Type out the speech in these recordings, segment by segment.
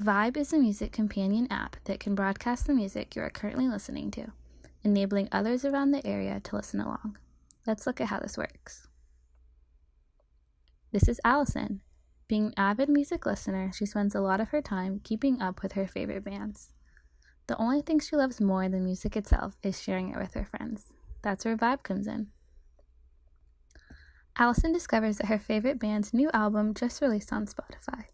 Vibe is a music companion app that can broadcast the music you are currently listening to, enabling others around the area to listen along. Let's look at how this works. This is Allison. Being an avid music listener, she spends a lot of her time keeping up with her favorite bands. The only thing she loves more than music itself is sharing it with her friends. That's where Vibe comes in. Allison discovers that her favorite band's new album just released on Spotify.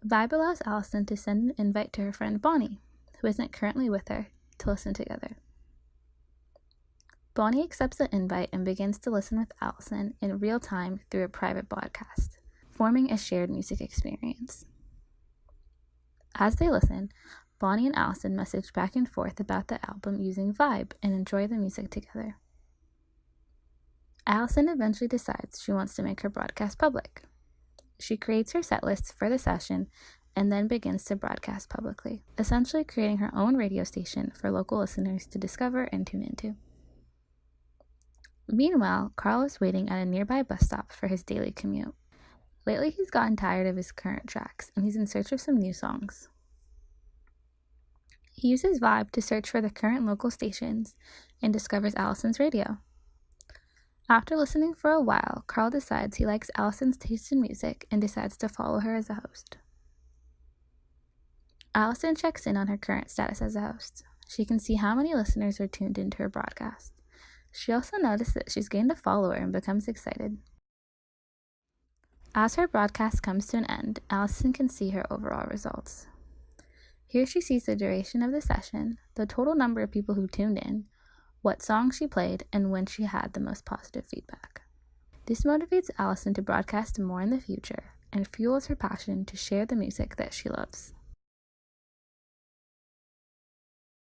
Vibe allows Allison to send an invite to her friend Bonnie, who isn't currently with her, to listen together. Bonnie accepts the invite and begins to listen with Allison in real time through a private broadcast, forming a shared music experience. As they listen, Bonnie and Allison message back and forth about the album using Vibe and enjoy the music together. Allison eventually decides she wants to make her broadcast public. She creates her set lists for the session and then begins to broadcast publicly, essentially creating her own radio station for local listeners to discover and tune into. Meanwhile, Carl is waiting at a nearby bus stop for his daily commute. Lately, he's gotten tired of his current tracks and he's in search of some new songs. He uses Vibe to search for the current local stations and discovers Allison's radio. After listening for a while, Carl decides he likes Allison's taste in music and decides to follow her as a host. Allison checks in on her current status as a host. She can see how many listeners are tuned into her broadcast. She also noticed that she's gained a follower and becomes excited. As her broadcast comes to an end, Allison can see her overall results. Here she sees the duration of the session, the total number of people who tuned in, what song she played, and when she had the most positive feedback. This motivates Allison to broadcast more in the future and fuels her passion to share the music that she loves.